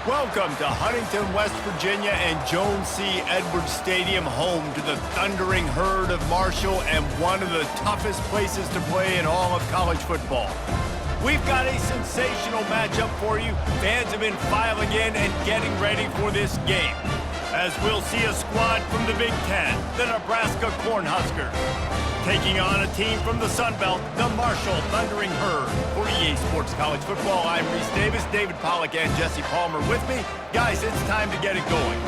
Welcome to Huntington, West Virginia and Jones C. Edwards Stadium, home to the thundering herd of Marshall and one of the toughest places to play in all of college football. We've got a sensational matchup for you. Fans have been filing in and getting ready for this game, as we'll see a squad from the Big Ten, the Nebraska Cornhuskers, taking on a team from the Sun Belt, the Marshall Thundering Herd. For EA Sports College Football, I'm Reese Davis, David Pollack, and Jesse Palmer with me. Guys, it's time to get it going.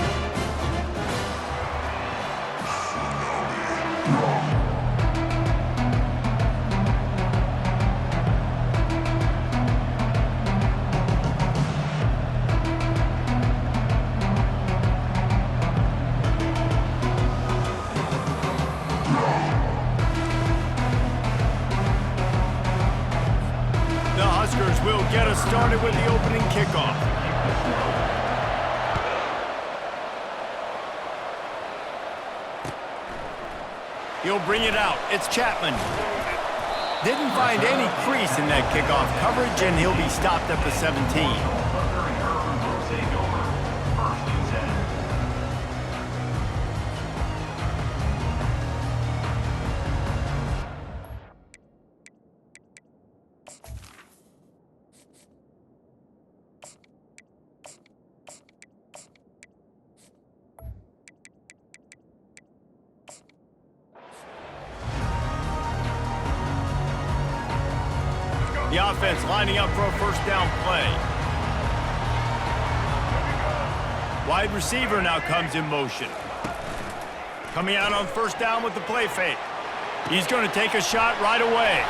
Will get us started with the opening kickoff. He'll bring it out. It's Chapman. Didn't find any crease in that kickoff coverage, and he'll be stopped at the 17. The offense lining up for a first down play. Wide receiver now comes in motion. Coming out on first down with the play fake. He's going to take a shot right away.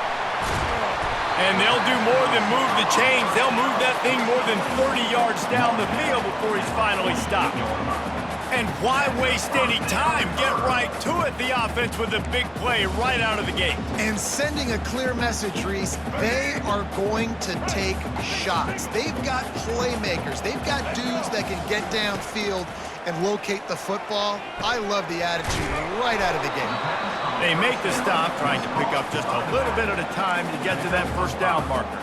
And they'll do more than move the chains. They'll move that thing more than 30 yards down the field before he's finally stopped. And why waste any time? Get right to it, the offense, with a big play right out of the gate. And sending a clear message, Reese, they are going to take shots. They've got playmakers. They've got dudes that can get downfield and locate the football. I love the attitude right out of the gate. They make the stop, trying to pick up just a little bit at a time to get to that first down marker.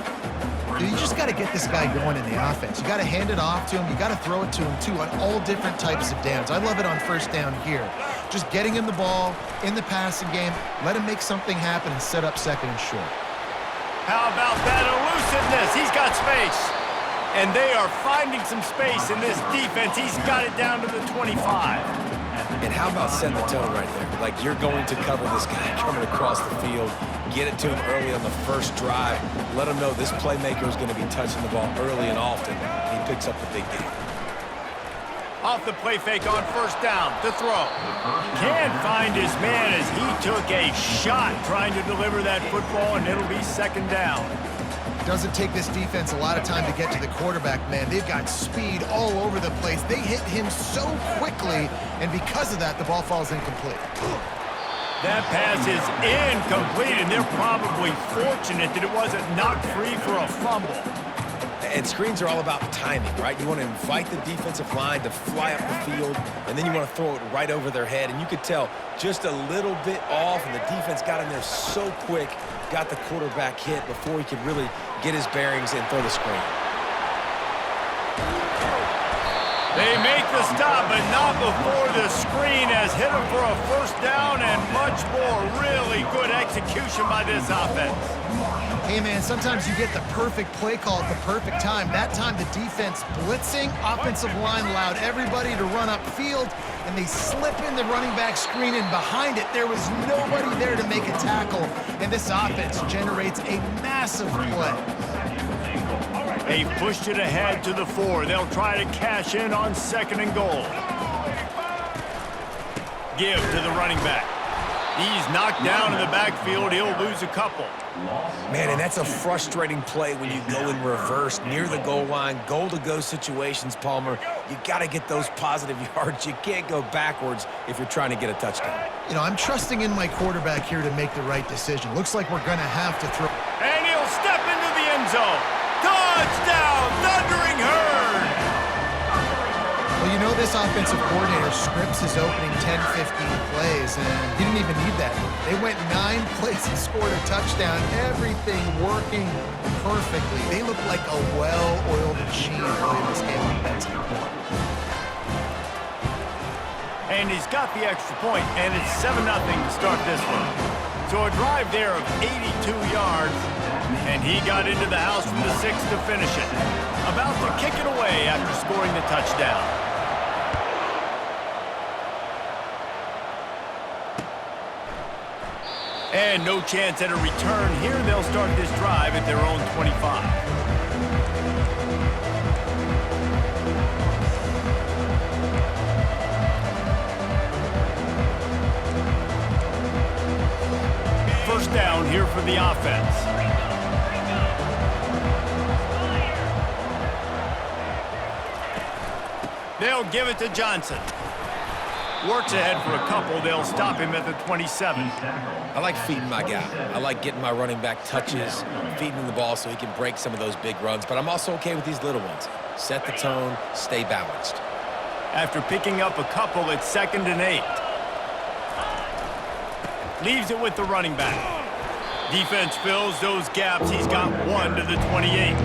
Dude, you just got to get this guy going in the offense. You got to hand it off to him. You got to throw it to him, too, on all different types of downs. I love it on first down here. Just getting him the ball in the passing game, let him make something happen and set up second and short. How about that elusiveness? He's got space. And they are finding some space in this defense. He's got it down to the 25. And how about setting the tone right there? Like, you're going to cover this guy coming across the field, get it to him early on the first drive, let him know this playmaker is going to be touching the ball early and often, and he picks up the big game. Off the play fake on first down, to throw. Can't find his man as he took a shot trying to deliver that football, and it'll be second down. Doesn't take this defense a lot of time to get to the quarterback, man. They've got speed all over the place. They hit him so quickly, and because of that, the ball falls incomplete. That pass is incomplete, and they're probably fortunate that it wasn't knocked free for a fumble. And screens are all about timing, right? You want to invite the defensive line to fly up the field, and then you want to throw it right over their head. And you could tell just a little bit off, and the defense got in there so quick, got the quarterback hit before he could really get his bearings and throw the screen. They make the stop, but not before the screen has hit him for a first down and much more. Really good execution by this offense. Hey, man, sometimes you get the perfect play call at the perfect time. That time the defense blitzing, offensive line allowed everybody to run upfield, and they slip in the running back screen, and behind it, there was nobody there to make a tackle, and this offense generates a massive play. They've pushed it ahead to the 4. They'll try to cash in on second and goal. Give to the running back. He's knocked down in the backfield. He'll lose a couple. Man, and that's a frustrating play when you go in reverse near the goal line, goal-to-go situations, Palmer. You got to get those positive yards. You can't go backwards if you're trying to get a touchdown. You know, I'm trusting in my quarterback here to make the right decision. Looks like we're going to have to throw. And he'll step into the end zone. Touchdown, Thundering Herd! Well, you know this offensive coordinator scripts his opening 10, 15 plays, and he didn't even need that. They went 9 plays and scored a touchdown, everything working perfectly. They look like a well-oiled machine early in this game offensively. And he's got the extra point, and it's 7-0 to start this one. So a drive there of 82 yards, and he got into the house from the 6 to finish it. About to kick it away after scoring the touchdown. And no chance at a return here. They'll start this drive at their own 25. First down here for the offense. They'll give it to Johnson. Works ahead for a couple. They'll stop him at the 27. I like feeding my guy. I like getting my running back touches, feeding him the ball so he can break some of those big runs. But I'm also okay with these little ones. Set the tone, stay balanced. After picking up a couple, it's 2nd and 8. Leaves it with the running back. Defense fills those gaps. He's got 1 to the 28.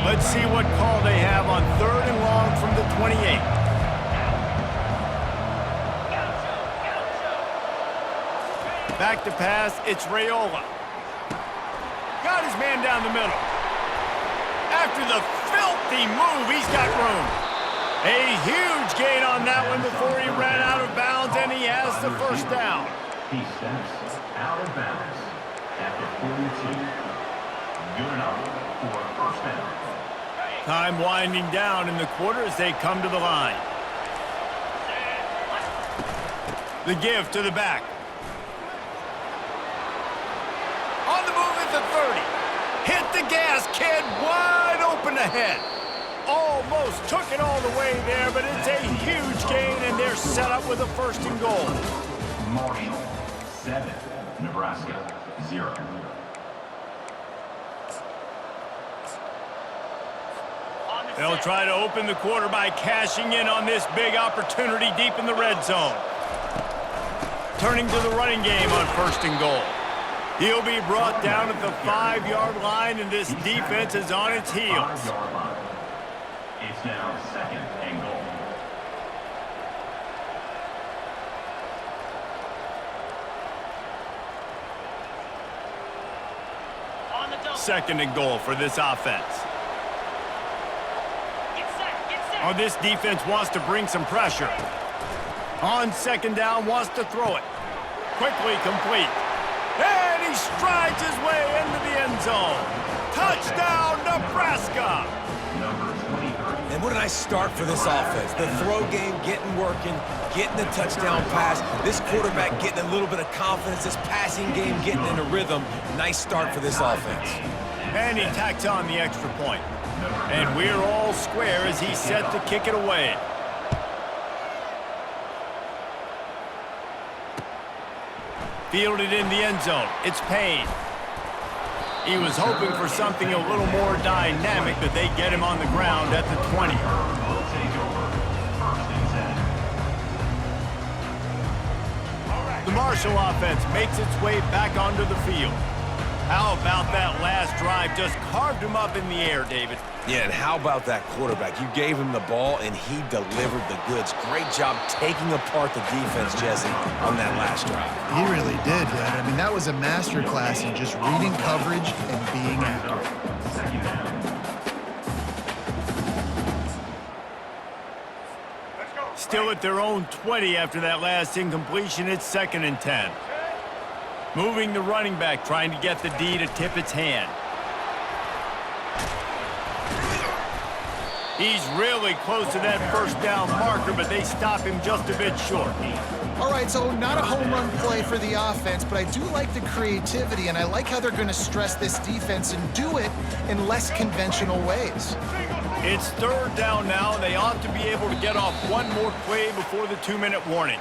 Let's see what call they have on 3rd and long from the 28. Back to pass, it's Raiola. Got his man down the middle. After the filthy move, he's got room. A huge gain on that one before he ran out of bounds, and he has the first down. He steps out of bounds at the 42. Good enough for a first down. Time winding down in the quarter as they come to the line. The give to the back. On the move at the 30. Hit the gas, kid. Wide open ahead. Almost took it all the way there, but it's a huge gain, and they're set up with a 1st and goal. Marshall, 7. Nebraska, 0. They'll try to open the quarter by cashing in on this big opportunity deep in the red zone. Turning to the running game on 1st and goal. He'll be brought down at the 5-yard line, and this defense is on its heels. 5-yard line. It's now 2nd and goal. 2nd and goal for this offense. Oh, this defense wants to bring some pressure. On 2nd down, wants to throw it. Quickly complete. And he strides his way into the end zone. Touchdown, Nebraska! And what a nice start for this offense. The throw game getting working, getting the touchdown pass. This quarterback getting a little bit of confidence. This passing game getting in a rhythm. Nice start for this offense. And he tacks on the extra point. And we're all square as he's set to kick it away. Fielded in the end zone. It's Payne. He was hoping for something a little more dynamic, but they get him on the ground at the 20. The Marshall offense makes its way back onto the field. How about that last drive? Just carved him up in the air, David. Yeah, and how about that quarterback? You gave him the ball, and he delivered the goods. Great job taking apart the defense, Jesse, on that last drive. He really did, Dad. I mean, that was a masterclass in just reading coverage and being accurate. Still at their own 20 after that last incompletion. It's 2nd and 10. Moving the running back, trying to get the D to tip its hand. He's really close to that 1st down marker, but they stop him just a bit short. All right, so not a home run play for the offense, but I do like the creativity, and I like how they're going to stress this defense and do it in less conventional ways. It's third down now, and they ought to be able to get off one more play before the 2-minute warning.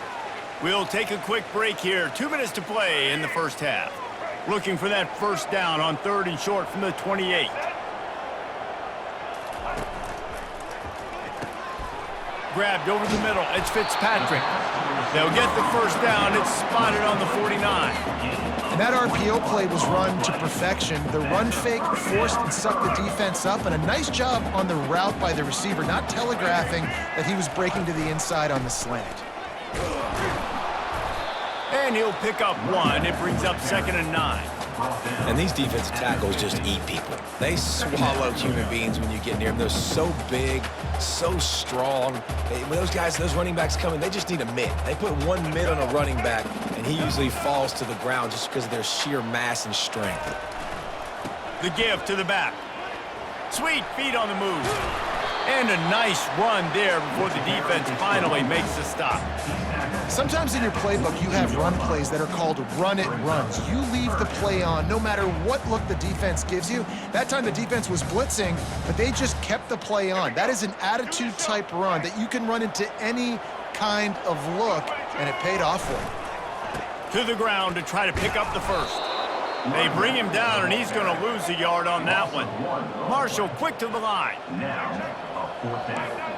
We'll take a quick break here. 2 minutes to play in the first half. Looking for that first down on 3rd and short from the 28. Grabbed over the middle. It's Fitzpatrick. They'll get the first down. It's spotted on the 49. And that RPO play was run to perfection. The run fake forced and sucked the defense up, and a nice job on the route by the receiver, not telegraphing that he was breaking to the inside on the slant. And he'll pick up 1. It brings up 2nd and 9. And these defensive tackles just eat people. They swallow human beings when you get near them. They're so big, so strong. When those guys, those running backs come in, they just need a mid. They put one mid on a running back, and he usually falls to the ground just because of their sheer mass and strength. The give to the back. Sweet feet on the move. And a nice run there before the defense finally makes the stop. Sometimes in your playbook, you have run plays that are called run-it runs. You leave the play on no matter what look the defense gives you. That time the defense was blitzing, but they just kept the play on. That is an attitude-type run that you can run into any kind of look, and it paid off for him. To the ground to try to pick up the first. They bring him down, and he's going to lose a yard on that one. Marshall quick to the line. Now, a 4th down.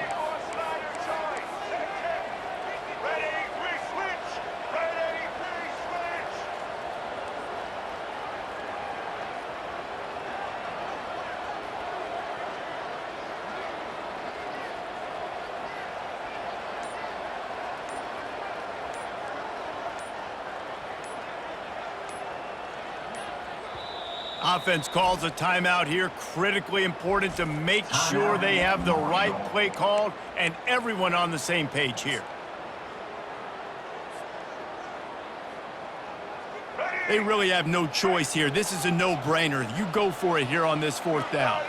Offense calls a timeout here. Critically important to make sure they have the right play called and everyone on the same page here. They really have no choice here. This is a no-brainer. You go for it here on this 4th down.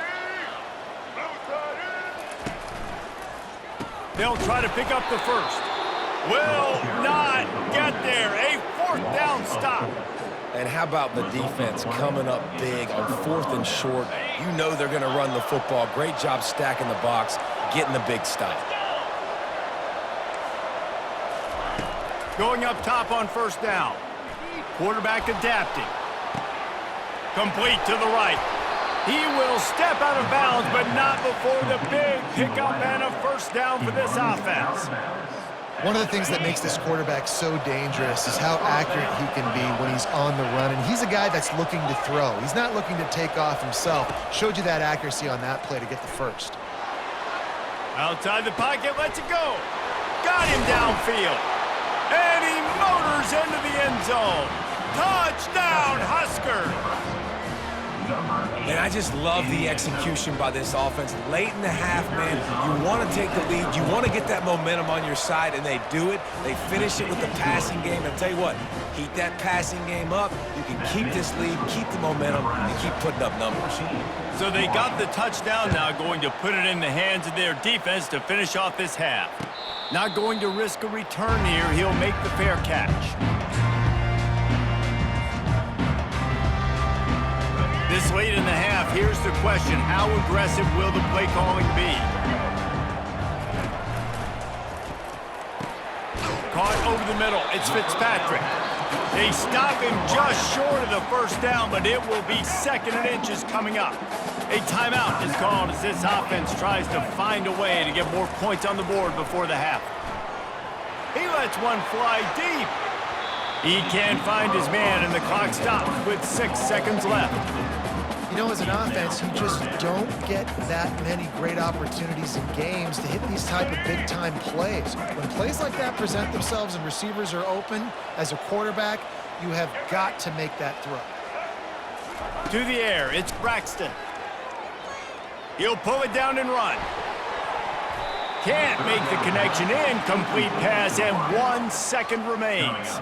They'll try to pick up the first. Will not get there. A 4th down stop. And how about the defense coming up big on 4th and short? You know they're going to run the football. Great job stacking the box, getting the big stop. Going up top on first down. Quarterback adapting. Complete to the right. He will step out of bounds, but not before the big pickup and a first down for this offense. One of the things that makes this quarterback so dangerous is how accurate he can be when he's on the run. And he's a guy that's looking to throw. He's not looking to take off himself. Showed you that accuracy on that play to get the first. Outside the pocket, lets it go. Got him downfield. And he motors into the end zone. Touchdown, Huskers! And I just love the execution by this offense. Late in the half, man, you want to take the lead. You want to get that momentum on your side, and they do it. They finish it with the passing game. And I'll tell you what, keep that passing game up. You can keep this lead, keep the momentum, and keep putting up numbers. So they got the touchdown now, going to put it in the hands of their defense to finish off this half. Not going to risk a return here. He'll make the fair catch. This late in the half, here's the question. How aggressive will the play calling be? Caught over the middle. It's Fitzpatrick. They stop him just short of the first down, but it will be 2nd and inches coming up. A timeout is called as this offense tries to find a way to get more points on the board before the half. He lets one fly deep. He can't find his man, and the clock stops with 6 seconds left. You know, as an offense, you just don't get that many great opportunities in games to hit these type of big-time plays. When plays like that present themselves and receivers are open, as a quarterback, you have got to make that throw. To the air, it's Braxton. He'll pull it down and run. Can't make the connection. Incomplete pass, and 1 second remains.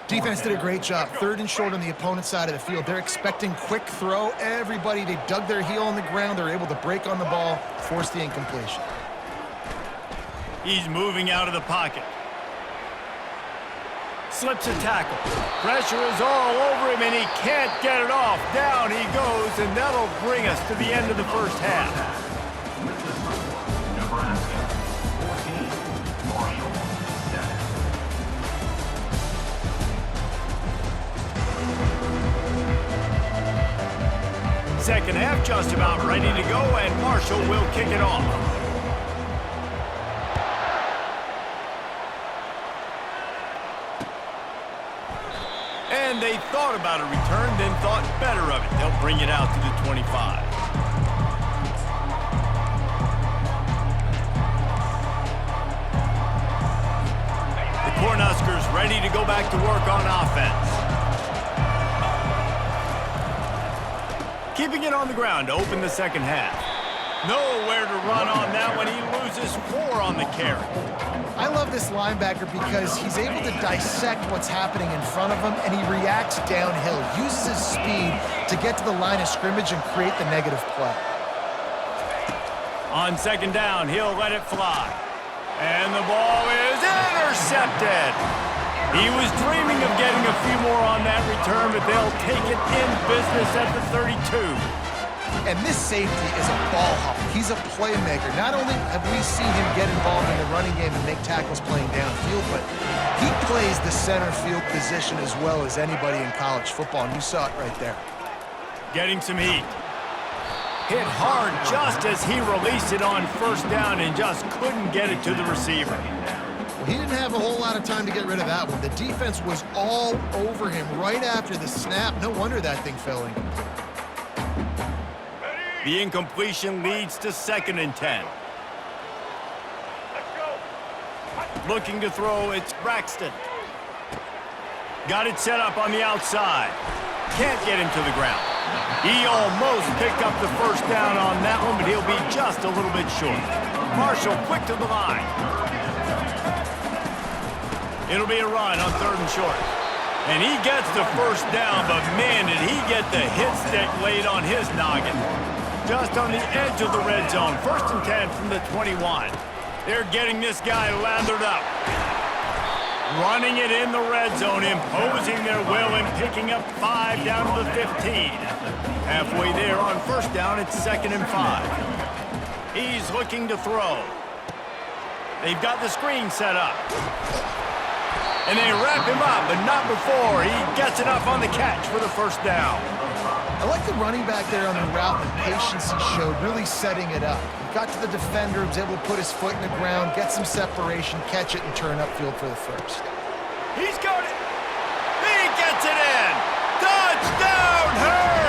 Defense did a great job. 3rd and short on the opponent's side of the field. They're expecting quick throw. Everybody, they dug their heel on the ground. They're able to break on the ball, force the incompletion. He's moving out of the pocket. Slips a tackle. Pressure is all over him, and he can't get it off. Down he goes, and that'll bring us to the end of the first half. second half just about ready to go, and Marshall will kick it off. And they thought about a return, then thought better of it. They'll bring it out to the 25. The Cornhuskers ready to go back to work on offense. Keeping it on the ground to open the second half. Nowhere to run on that one. He loses 4 on the carry. I love this linebacker because he's able to dissect what's happening in front of him, and he reacts downhill, uses his speed to get to the line of scrimmage and create the negative play. On second down, he'll let it fly. And the ball is intercepted. He was dreaming of getting a few more on that return, but they'll take it in business at the 32. And this safety is a ball hawk. He's a playmaker. Not only have we seen him get involved in the running game and make tackles playing downfield, but he plays the center field position as well as anybody in college football, and you saw it right there. Getting some heat. Hit hard just as he released it on first down and just couldn't get it to the receiver. Well, he didn't have a whole lot of time to get rid of that one. The defense was all over him right after the snap. No wonder that thing fell incomplete. The incompletion leads to 2nd and 10. Looking to throw, it's Braxton. Got it set up on the outside. Can't get him to the ground. He almost picked up the first down on that one, but he'll be just a little bit short. Marshall quick to the line. It'll be a run on 3rd and short. And he gets the first down, but man, did he get the hit stick laid on his noggin. Just on the edge of the red zone. 1st and 10 from the 21. They're getting this guy lathered up. Running it in the red zone, imposing their will and picking up 5 down to the 15. Halfway there on first down, it's 2nd and 5. He's looking to throw. They've got the screen set up. And they wrap him up, but not before he gets enough on the catch for the first down. I like the running back there on the route and the patience he showed, really setting it up. He got to the defender, was able to put his foot in the ground, get some separation, catch it, and turn upfield for the first. He's got it. He gets it in. Touchdown, Herd!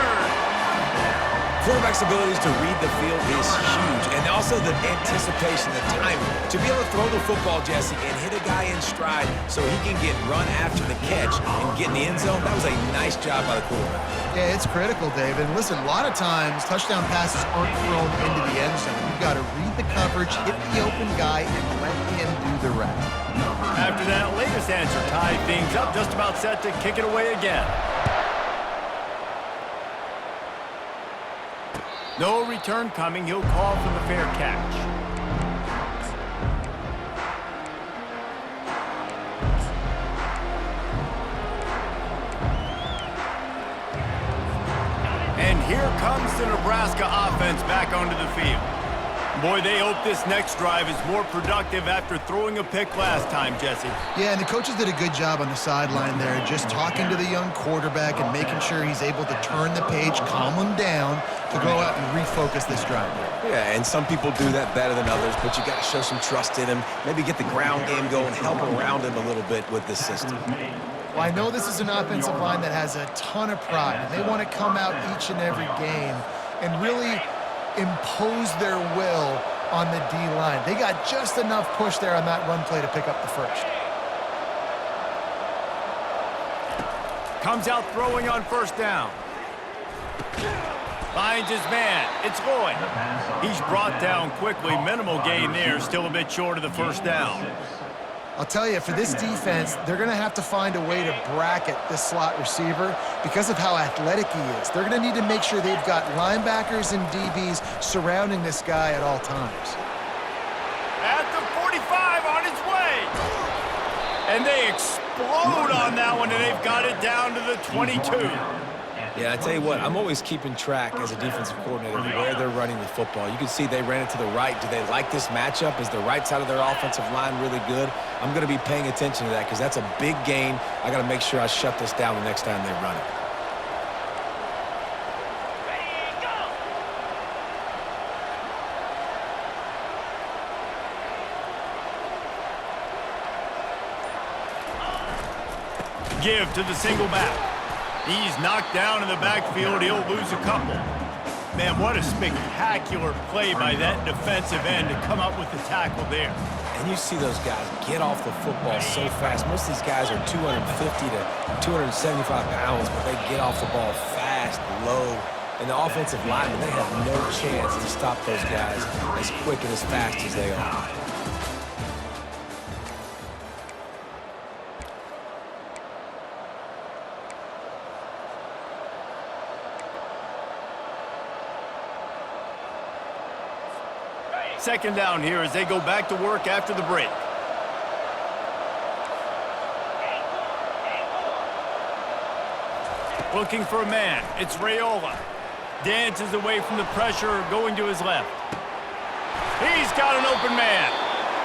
Quarterback's abilities to read the field is huge, and also the anticipation, the timing. To be able to throw the football, Jesse, and hit a guy in stride so he can get run after the catch and get in the end zone, that was a nice job by the quarterback. Yeah, it's critical, David. And listen, a lot of times touchdown passes aren't thrown into the end zone. You've got to read the coverage, hit the open guy, and let him do the rest. After that latest answer tied things up, just about set to kick it away again. No return coming. He'll call for the fair catch. And here comes the Nebraska offense back onto the field. Boy, they hope this next drive is more productive after throwing a pick last time, Jesse. Yeah, and the coaches did a good job on the sideline there, just talking to the young quarterback and making sure he's able to turn the page, calm him down to go out and refocus this drive. Yeah, and some people do that better than others, but you got to show some trust in him, maybe get the ground game going, help around him a little bit with this system. Well, I know this is an offensive line that has a ton of pride, and they want to come out each and every game and really impose their will on the D-line. They got just enough push there on that run play to pick up the first. Comes out throwing on first down. Finds his man. It's Lloyd. He's brought down quickly. Minimal gain there. Still a bit short of the first down. I'll tell you, for this defense, they're going to have to find a way to bracket this slot receiver because of how athletic he is. They're going to need to make sure they've got linebackers and DBs surrounding this guy at all times. At the 45 on his way. And they explode on that one, and they've got it down to the 22. Yeah, I tell you what, I'm always keeping track as a defensive coordinator of where they're running the football. You can see they ran it to the right. Do they like this matchup? Is the right side of their offensive line really good? I'm going to be paying attention to that because that's a big gain. I got to make sure I shut this down the next time they run it. Give to the single back. He's knocked down in the backfield. He'll lose a couple. Man, what a spectacular play by that defensive end to come up with the tackle there. And you see those guys get off the football so fast. Most of these guys are 250 to 275 pounds, but they get off the ball fast, low. And the offensive linemen, they have no chance to stop those guys as quick and as fast as they are. Second down here as they go back to work after the break. Looking for a man. It's Raiola. Dances away from the pressure, going to his left. He's got an open man.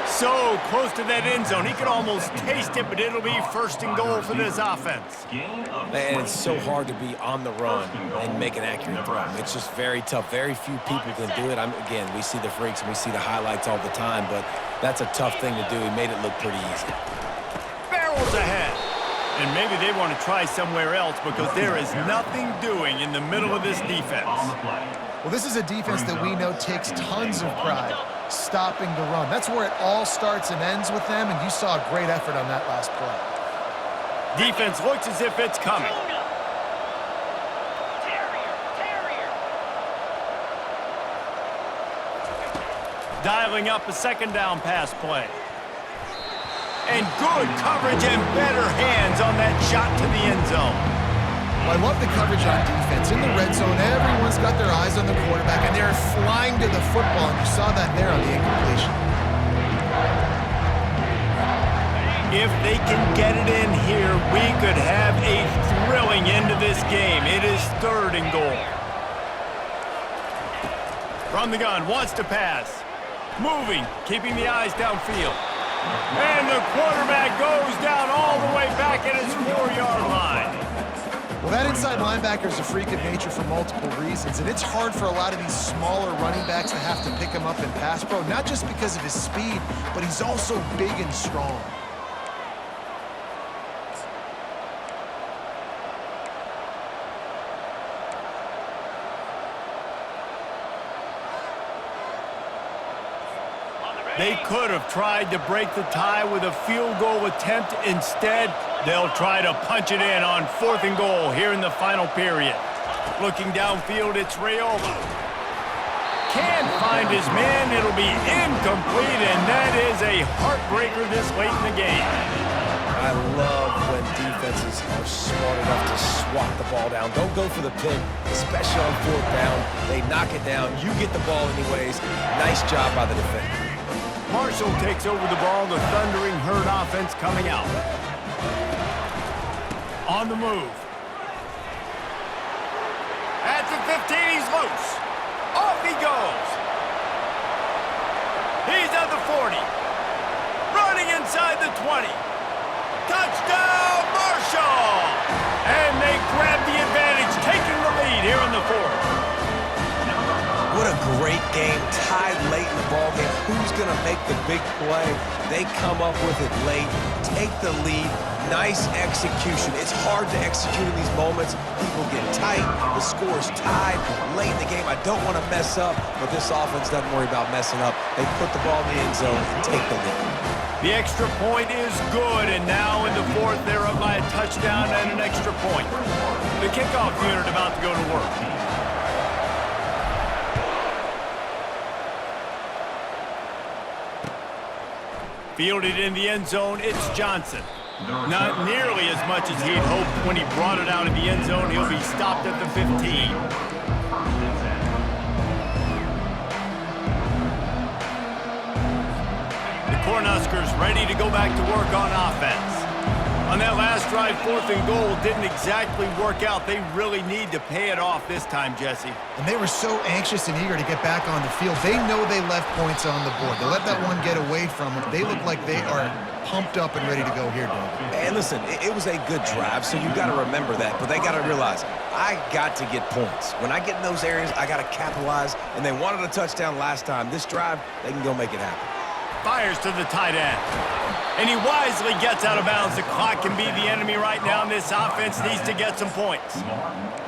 So close to that end zone. He could almost taste it, but it'll be first and goal for this offense. And it's so hard to be on the run and make an accurate throw. It's just very tough. Very few people can do it. Again, we see the freaks and we see the highlights all the time, but that's a tough thing to do. He made it look pretty easy. Barrels ahead. And maybe they want to try somewhere else because there is nothing doing in the middle of this defense. Well, this is a defense that we know takes tons of pride stopping the run. That's where it all starts and ends with them, and you saw a great effort on that last play. Defense looks as if it's coming. Dialing up a second down pass play. And good coverage and better hands on that shot to the end zone. Well, I love the coverage on defense. In the red zone, everyone's got their eyes on the quarterback, and they're flying to the football, and you saw that there on the incompletion. If they can get it in here, we could have a thrilling end to this game. It is third and goal. From the gun, wants to pass. Moving, keeping the eyes downfield. And the quarterback goes down all the way back at his 4-yard line. Well, that inside linebacker is a freak of nature for multiple reasons, and it's hard for a lot of these smaller running backs to have to pick him up in pass pro, not just because of his speed, but he's also big and strong. They could have tried to break the tie with a field goal attempt. Instead, they'll try to punch it in on 4th and goal here in the final period. Looking downfield, it's Raiola. Can't find his man. It'll be incomplete, and that is a heartbreaker this late in the game. I love when defenses are smart enough to swat the ball down. Don't go for the pick, especially on 4th down. They knock it down. You get the ball anyways. Nice job by the defender. Marshall takes over the ball, the Thundering Herd offense coming out. On the move. At the 15, he's loose. Off he goes. He's at the 40. Running inside the 20. Touchdown, Marshall! And they grab the advantage, taking the lead here in the 4th. What a great game, tied late in the ballgame. Who's going to make the big play? They come up with it late, take the lead. Nice execution. It's hard to execute in these moments. People get tight. The score's tied late in the game. I don't want to mess up, but this offense doesn't worry about messing up. They put the ball in the end zone and take the lead. The extra point is good, and now in the 4th, they're up by a touchdown and an extra point. The kickoff unit about to go to work. Fielded in the end zone, it's Johnson. Not nearly as much as he'd hoped when he brought it out of the end zone. He'll be stopped at the 15. The Cornhuskers ready to go back to work on offense. On that last drive, 4th and goal didn't exactly work out. They really need to pay it off this time, Jesse. And they were so anxious and eager to get back on the field. They know they left points on the board. They let that one get away from them. They look like they are pumped up and ready to go here, David. And listen, it was a good drive, so you got to remember that. But they got to realize, I got to get points. When I get in those areas, I got to capitalize. And they wanted a touchdown last time. This drive, they can go make it happen. Fires to the tight end. And he wisely gets out of bounds. The clock can be the enemy right now, and this offense needs to get some points.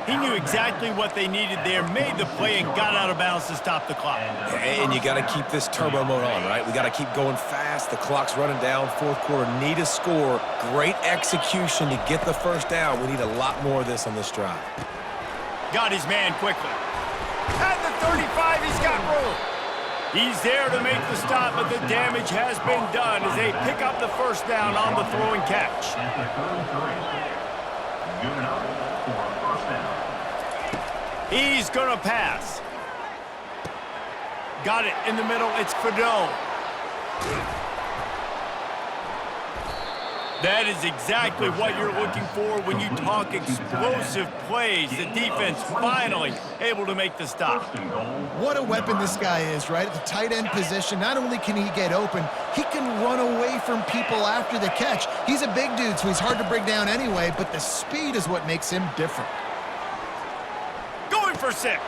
He knew exactly what they needed there, made the play, and got out of bounds to stop the clock. And you got to keep this turbo mode on, right? We got to keep going fast. The clock's running down. Fourth quarter, need a score. Great execution to get the first down. We need a lot more of this on this drive. Got his man quickly. At the 35, he's got room. He's there to make the stop, but the damage has been done as they pick up the first down on the throw and catch. At the 33, good enough for a first down. He's going to pass. Got it in the middle. It's Fadone. That is exactly what you're looking for when you talk explosive plays. The defense finally able to make the stop. What a weapon this guy is, right? At the tight end position, not only can he get open, he can run away from people after the catch. He's a big dude, so he's hard to bring down anyway, but the speed is what makes him different. Going for 6.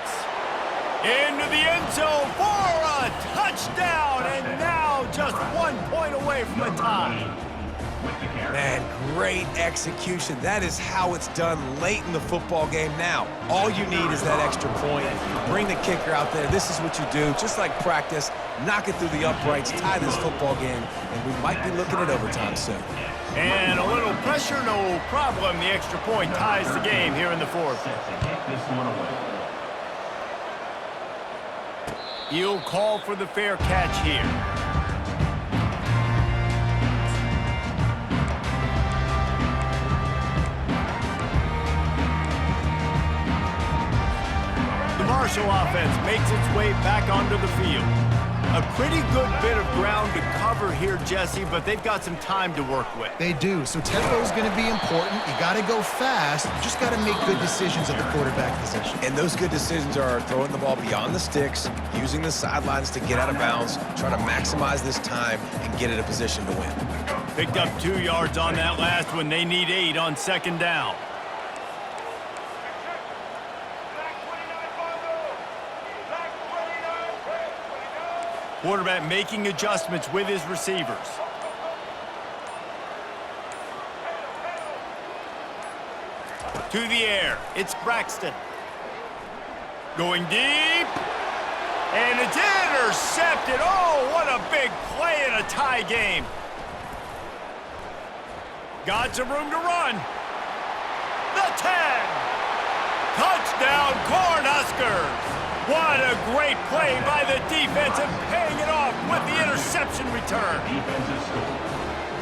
Into the end zone for a touchdown, and now just 1 point away from a tie. Man, great execution. That is how it's done late in the football game now. All you need is that extra point. Bring the kicker out there. This is what you do. Just like practice, knock it through the uprights, tie this football game, and we might be looking at overtime soon. And a little pressure, no problem. The extra point ties the game here in the fourth. He'll call for the fair catch here. Marshall offense makes its way back onto the field. A pretty good bit of ground to cover here, Jesse, but they've got some time to work with. They do, so tempo is going to be important. You got to go fast. You just got to make good decisions at the quarterback position. And those good decisions are throwing the ball beyond the sticks, using the sidelines to get out of bounds, trying to maximize this time and get in a position to win. Picked up 2 yards on that last one. They need 8 on second down. Quarterback making adjustments with his receivers. To the air, it's Braxton. Going deep. And it's intercepted. Oh, what a big play in a tie game. Got some room to run. The 10. Touchdown, Cornhuskers. What a great play by the defense and paying it off with the interception return.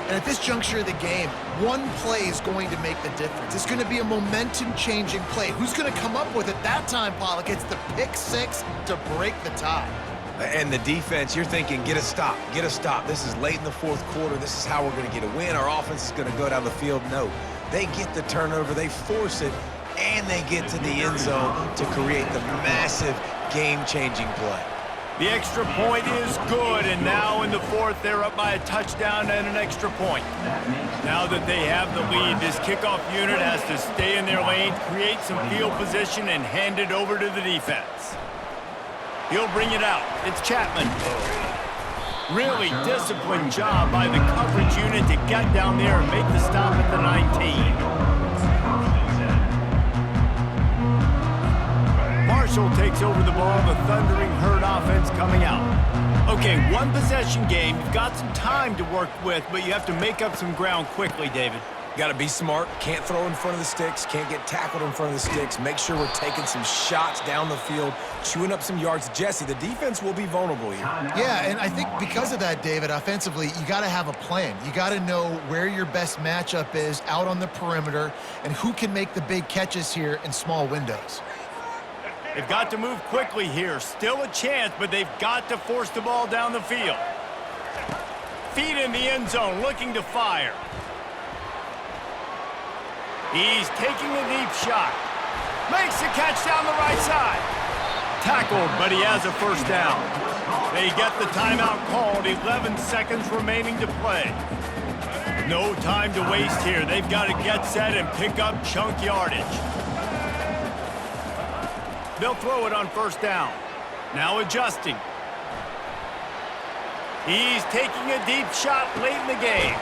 And at this juncture of the game, one play is going to make the difference. It's going to be a momentum-changing play. Who's going to come up with it that time, Pollock? It's the pick 6 to break the tie. And the defense, you're thinking, get a stop, get a stop. This is late in the fourth quarter. This is how we're going to get a win. Our offense is going to go down the field. No, they get the turnover, they force it, and they get to the end zone to create the massive game-changing play. The extra point is good, and now in the fourth, they're up by a touchdown and an extra point. Now that they have the lead, this kickoff unit has to stay in their lane, create some field position, and hand it over to the defense. He'll bring it out. It's Chapman. Really disciplined job by the coverage unit to get down there and make the stop at the 19. Marshall takes over the ball, the Thundering Herd offense coming out. Okay, one possession game. You've got some time to work with, but you have to make up some ground quickly, David. Got to be smart. Can't throw in front of the sticks. Can't get tackled in front of the sticks. Make sure we're taking some shots down the field, chewing up some yards. Jesse, the defense will be vulnerable here. Yeah, and I think because of that, David, offensively, you got to have a plan. You got to know where your best matchup is out on the perimeter and who can make the big catches here in small windows. They've got to move quickly here. Still a chance, but they've got to force the ball down the field. Feet in the end zone, looking to fire. He's taking a deep shot. Makes the catch down the right side. Tackled, but he has a first down. They get the timeout called. 11 seconds remaining to play. No time to waste here. They've got to get set and pick up chunk yardage. They'll throw it on first down. Now adjusting. He's taking a deep shot late in the game.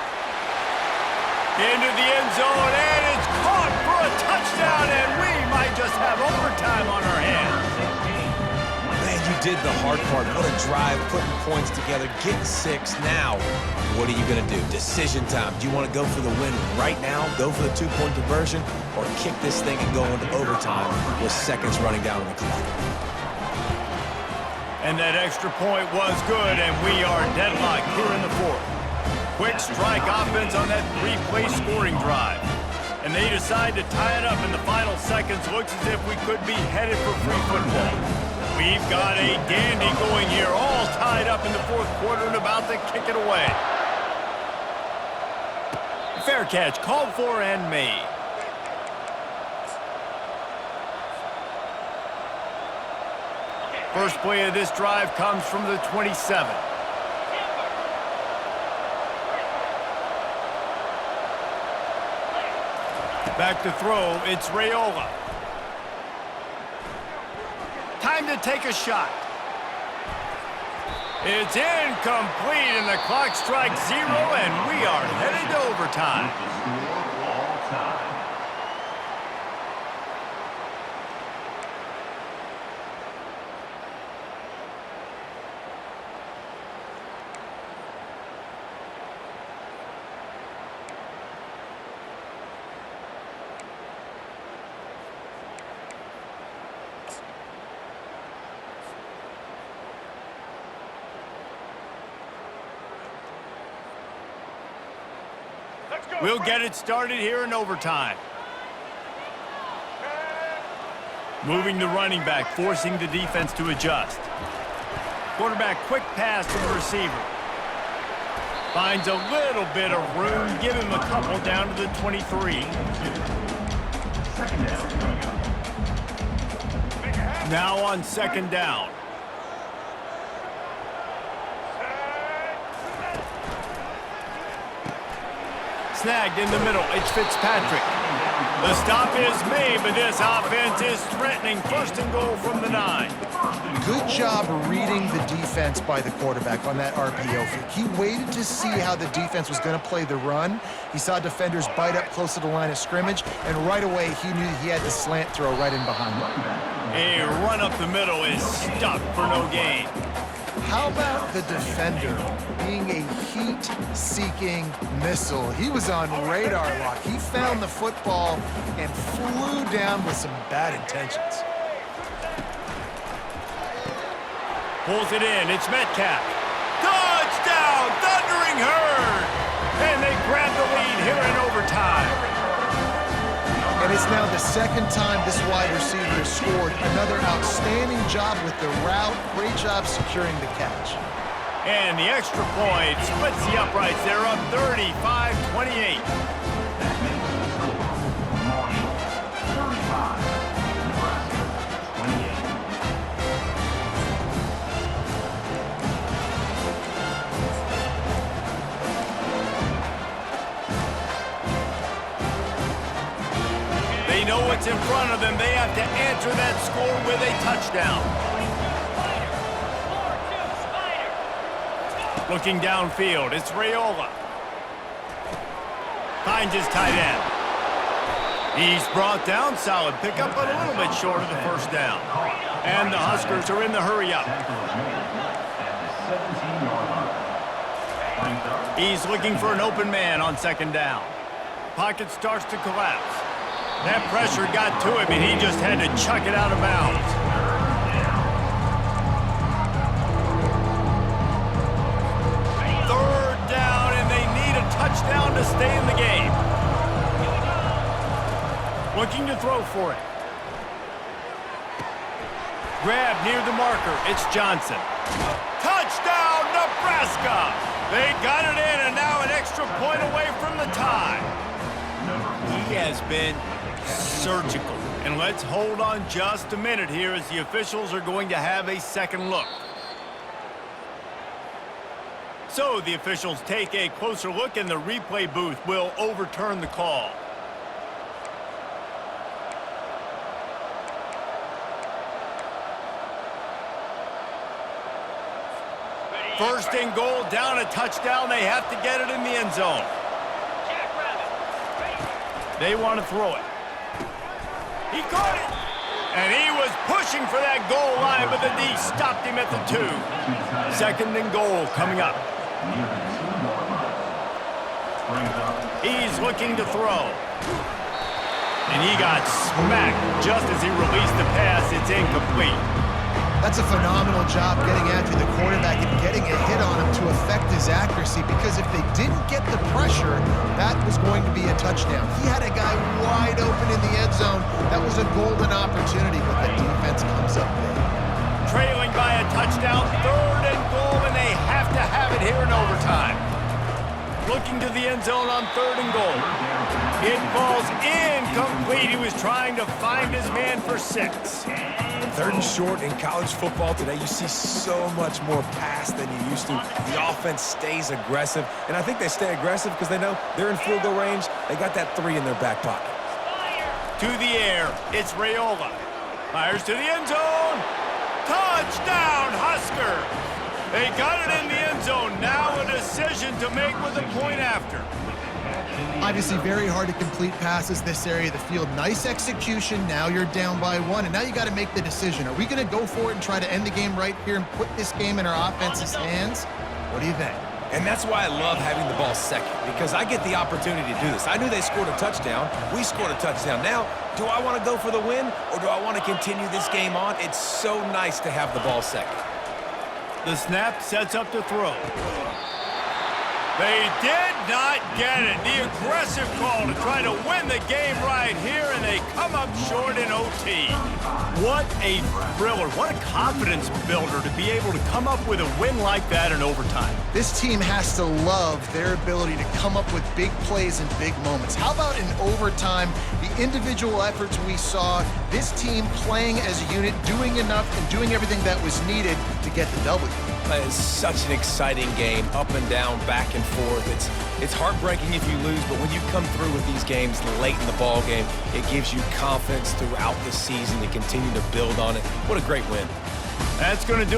Into the end zone, and it's caught for a touchdown, and we might just have overtime on our hands. Man, you did the hard part. What a drive, putting points together, getting 6. Now, what are you going to do? Decision time. Do you want to go for the win right now, go for the 2-point conversion, or kick this thing and go into overtime with seconds running down on the clock? And that extra point was good, and we are deadlocked here in the 4th. Quick strike offense on that 3-play scoring drive. And they decide to tie it up in the final seconds. Looks as if we could be headed for free football. We've got a dandy going here, all tied up in the 4th quarter and about to kick it away. Fair catch, called for and made. First play of this drive comes from the 27. Back to throw, it's Raiola. Time to take a shot. It's incomplete, and the clock strikes 0, and we are headed to overtime. We'll get it started here in overtime. Moving the running back, forcing the defense to adjust. Quarterback, quick pass to the receiver. Finds a little bit of room. Give him a couple down to the 23. Now on second down. Snagged in the middle. It's Fitzpatrick. The stop is made, but this offense is threatening. First and goal from the 9. Good job reading the defense by the quarterback on that RPO fake. He waited to see how the defense was going to play the run. He saw defenders bite up close to the line of scrimmage, and right away he knew he had the slant throw right in behind him. A run up the middle is stuck for no gain. How about the defender being a heat-seeking missile? He was on radar lock. He found the football and flew down with some bad intentions. Pulls it in. It's Metcalf. Touchdown! Thundering Herd! And they grab the lead here in overtime. And it's now the second time this wide receiver has scored. Another outstanding job with the route. Great job securing the catch. And the extra point splits the uprights. They're up 35-28. They know what's in front of them. They have to answer that score with a touchdown. Looking downfield, it's Raiola. Finds his tight end. He's brought down, solid pickup, but a little bit short of the first down. And the Huskers are in the hurry up. He's looking for an open man on second down. Pocket starts to collapse. That pressure got to him, and he just had to chuck it out of bounds. Third down, and they need a touchdown to stay in the game. Looking to throw for it. Grab near the marker. It's Johnson. Touchdown, Nebraska! They got it in, and now an extra point away from the tie. He has been surgical. And let's hold on just a minute here as the officials are going to have a second look. So the officials take a closer look, and the replay booth will overturn the call. First and goal, down a touchdown. They have to get it in the end zone. They want to throw it. He caught it. And he was pushing for that goal line, but the D stopped him at the 2. Second and goal coming up. He's looking to throw. And he got smacked just as he released the pass. It's incomplete. That's a phenomenal job getting after the quarterback and getting a hit on him to affect his accuracy, because if they didn't get the pressure, that was going to be a touchdown. He had a guy wide open in the end zone. That was a golden opportunity, but the defense comes up big. Trailing by a touchdown, third and goal, and they have to have it here in overtime. Looking to the end zone on third and goal. It falls incomplete. He was trying to find his man for 6. Third and short in college football today, you see so much more pass than you used to. The offense stays aggressive, and I think they stay aggressive because they know they're in field goal range. They got that 3 in their back pocket. To the air, it's Raiola. Fires to the end zone. Touchdown, Husker! They got it in the end zone. Now a decision to make with a point after. Obviously very hard to complete passes this area of the field. Nice execution. Now you're down by 1, and now you got to make the decision. Are we going to go for it and try to end the game right here and put this game in our offense's hands? What do you think? And that's why I love having the ball second, because I get the opportunity to do this. I knew they scored a touchdown. We scored a touchdown. Now, do I want to go for the win, or do I want to continue this game on? It's so nice to have the ball second. The snap sets up to throw. They did not get it. The aggressive call to try to win the game right here, and they come up short in OT. What a thriller. What a confidence builder to be able to come up with a win like that in overtime. This team has to love their ability to come up with big plays and big moments. How about in overtime, the individual efforts we saw, this team playing as a unit, doing enough and doing everything that was needed to get the W. It's such an exciting game, up and down, back and forth. It's heartbreaking if you lose, but when you come through with these games late in the ball game, it gives you confidence throughout the season to continue to build on it. What a great win. That's going to do